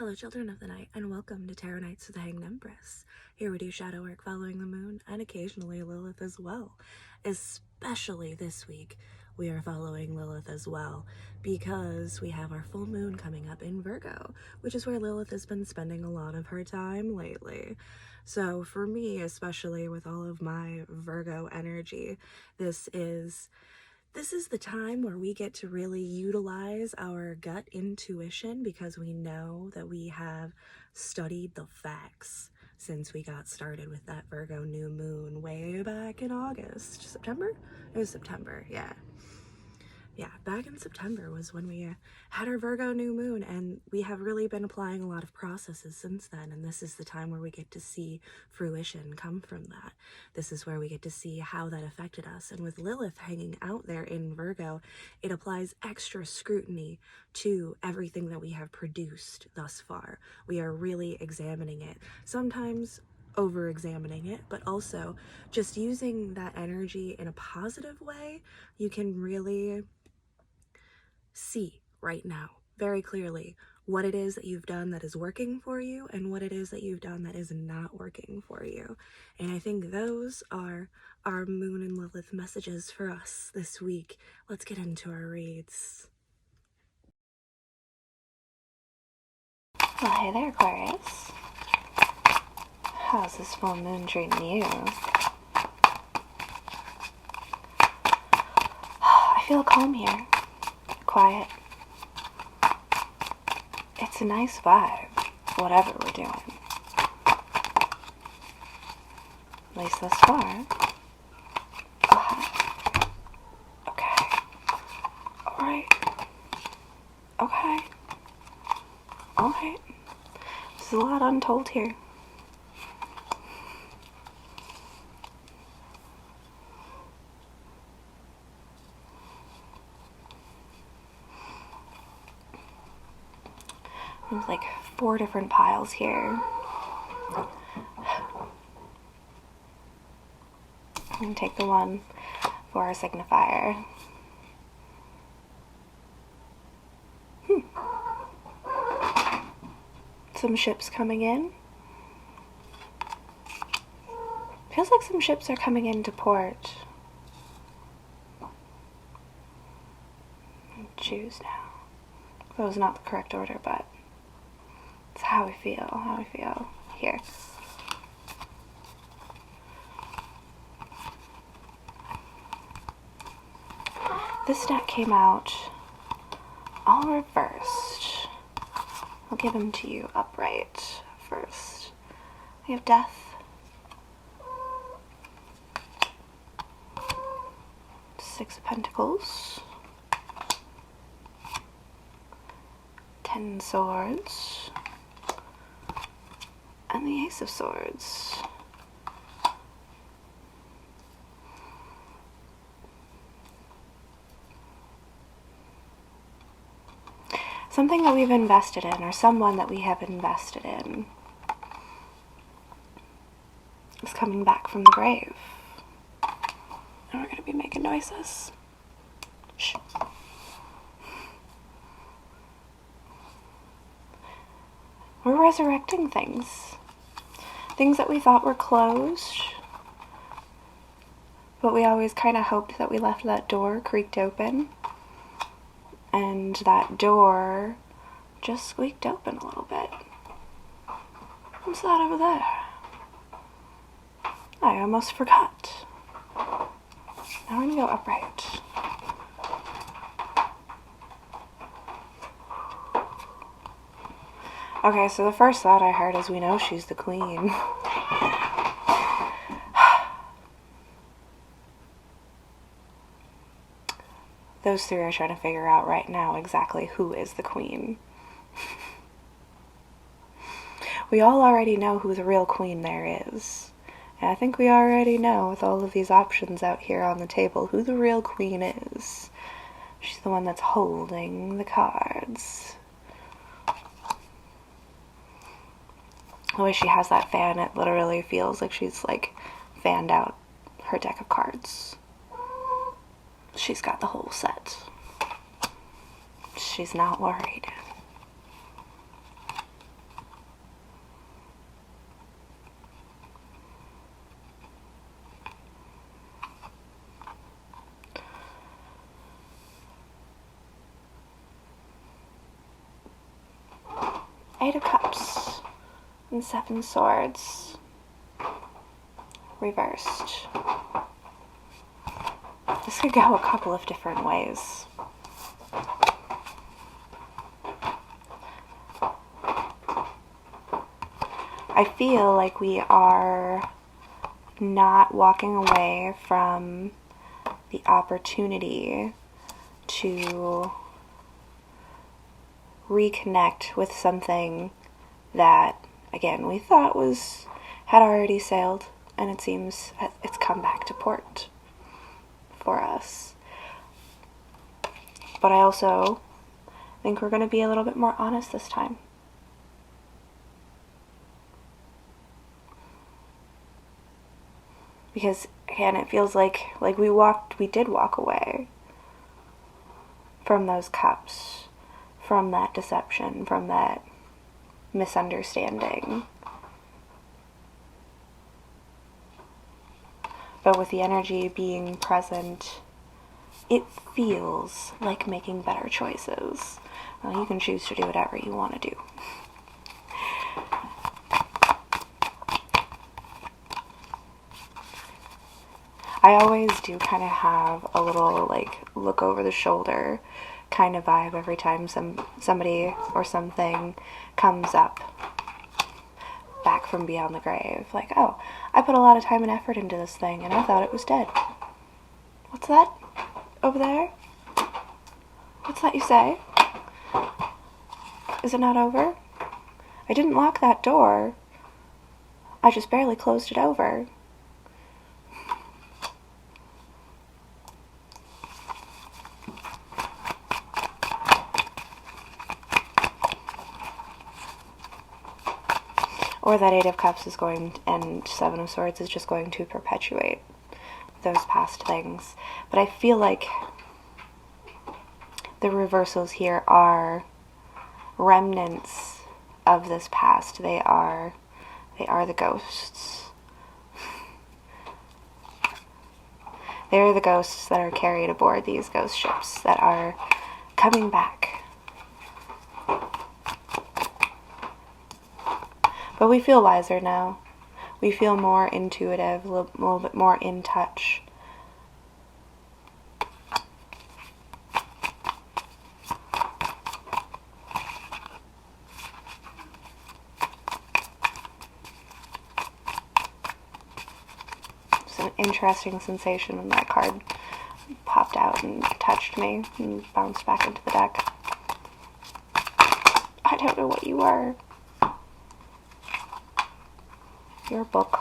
Hello children of the night, and welcome to Tarot Nights with the Hanged Empress. Here we do shadow work following the moon, and occasionally Lilith as well. Especially this week, we are following Lilith as well, because we have our full moon coming up in Virgo, which is where Lilith has been spending a lot of her time lately. So for me, especially with all of my Virgo energy, this is the time where we get to really utilize our gut intuition, because we know that we have studied the facts since we got started with that Virgo new moon way back in August. September? It was September, yeah. Yeah, back in September was when we had our Virgo new moon, and we have really been applying a lot of processes since then, and this is the time where we get to see fruition come from that. This is where we get to see how that affected us, and with Lilith hanging out there in Virgo, it applies extra scrutiny to everything that we have produced thus far. We are really examining it, sometimes over-examining it, but also just using that energy in a positive way. You can really see right now very clearly what it is that you've done that is working for you and what it is that you've done that is not working for you. And I think those are our Moon and Lilith messages for us this week. Let's get into our reads. Well, hey there, Aquarius. How's this full moon treating you? I feel calm here. Quiet. It's a nice vibe, whatever we're doing. At least thus far. Okay. Alright. Okay. Alright. There's a lot untold here. There's like 4 different piles here. I'm going to take the one for our signifier. Some ships coming in. Feels like some ships are coming into port. Choose now. That was not the correct order, but it's how we feel here. This deck came out all reversed. I'll give them to you upright first. We have Death, Six of Pentacles, 10 Swords, and the Ace of Swords. Something that we've invested in, or someone that we have invested in, is coming back from the grave. And we're going to be making noises. Shh. We're resurrecting things. Things that we thought were closed, but we always kind of hoped that we left that door creaked open. And that door just squeaked open a little bit. What's that over there? I almost forgot. Now we're gonna go upright. Okay, so the first thought I heard is we know she's the queen. Those 3 are trying to figure out right now exactly who is the queen. We all already know who the real queen there is. And I think we already know, with all of these options out here on the table, who the real queen is. She's the one that's holding the cards. The way she has that fan, it literally feels like she's like fanned out her deck of cards. She's got the whole set. She's not worried. Eight of Cups and Seven Swords reversed. This could go a couple of different ways. I feel like we are not walking away from the opportunity to reconnect with something that, again, we thought had already sailed, and it seems it's come back to port for us. But I also think we're going to be a little bit more honest this time. Because, again, it feels like we did walk away from those cups, from that deception, from that misunderstanding. But with the energy being present, it feels like making better choices. Well, you can choose to do whatever you want to do. I always do kind of have a little, look over the shoulder kind of vibe every time somebody or something comes up back from beyond the grave. Like, oh, I put a lot of time and effort into this thing, and I thought it was dead. What's that over there? What's that you say? Is it not over? I didn't lock that door. I just barely closed it over. Or that Eight of Cups is and Seven of Swords is just going to perpetuate those past things. But I feel like the reversals here are remnants of this past. They are the ghosts. They are the ghosts that are carried aboard these ghost ships that are coming back. But we feel wiser now. We feel more intuitive, a little bit more in touch. It's an interesting sensation when that card popped out and touched me and bounced back into the deck. I don't know what you are. Your book.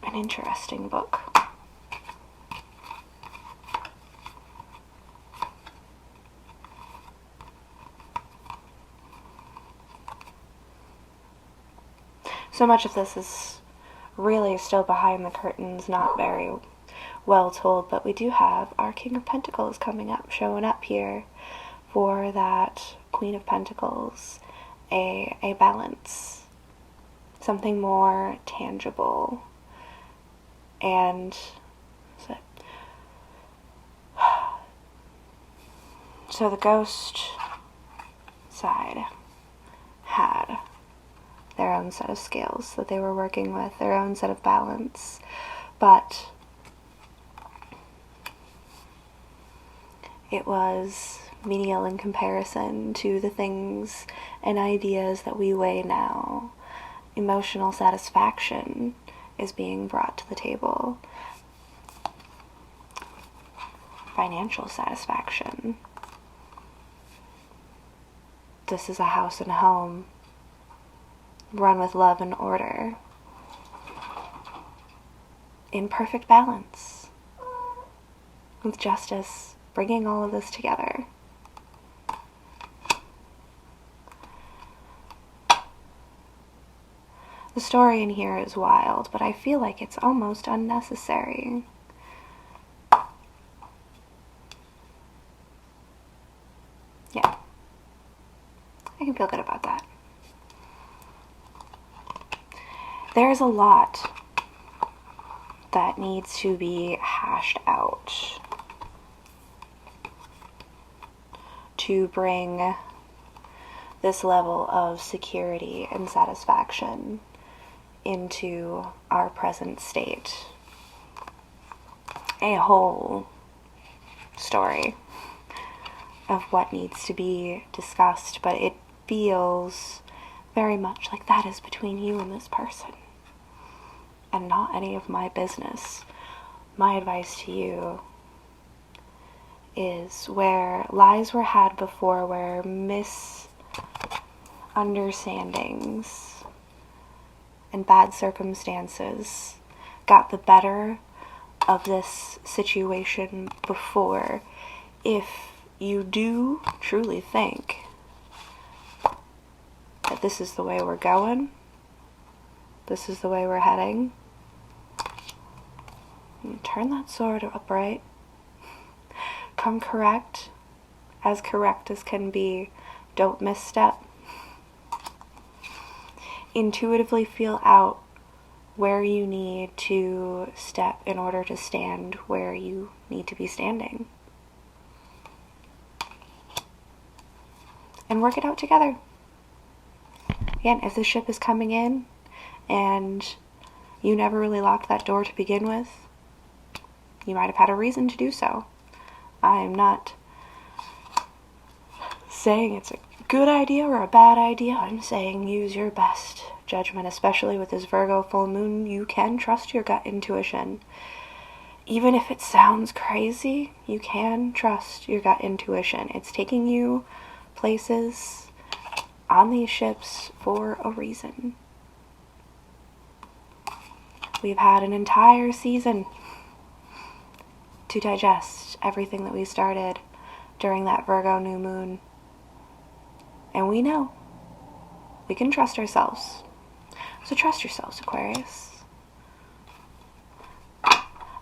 An interesting book. So much of this is really still behind the curtains, not very well told, but we do have our King of Pentacles showing up here for that Queen of Pentacles, a balance, something more tangible. And so the ghost side had their own set of scales that they were working with, their own set of balance, but it was menial in comparison to the things and ideas that we weigh now. Emotional satisfaction is being brought to the table. Financial satisfaction. This is a house and home run with love and order, in perfect balance, with justice bringing all of this together. The story in here is wild, but I feel like it's almost unnecessary. Yeah, I can feel good about that. There's a lot that needs to be hashed out to bring this level of security and satisfaction into our present state. A whole story of what needs to be discussed, but it feels very much like that is between you and this person and not any of my business. My advice to you is, where lies were had before, where misunderstandings and bad circumstances got the better of this situation before, if you do truly think that this is the way we're going, this is the way we're heading, turn that sword upright. Come correct as can be. Don't misstep. Intuitively feel out where you need to step in order to stand where you need to be standing. And work it out together. Again, if the ship is coming in and you never really locked that door to begin with, you might have had a reason to do so. I'm not saying it's a good idea or a bad idea. I'm saying use your best judgment, especially with this Virgo full moon. You can trust your gut intuition. Even if it sounds crazy, you can trust your gut intuition. It's taking you places on these ships for a reason. We've had an entire season to digest everything that we started during that Virgo new moon. And we know we can trust ourselves. So trust yourselves, Aquarius.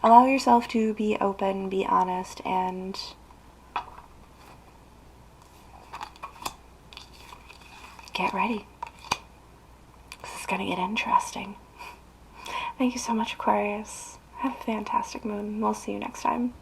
Allow yourself to be open, be honest, and get ready. This is going to get interesting. Thank you so much, Aquarius. Have a fantastic moon. We'll see you next time.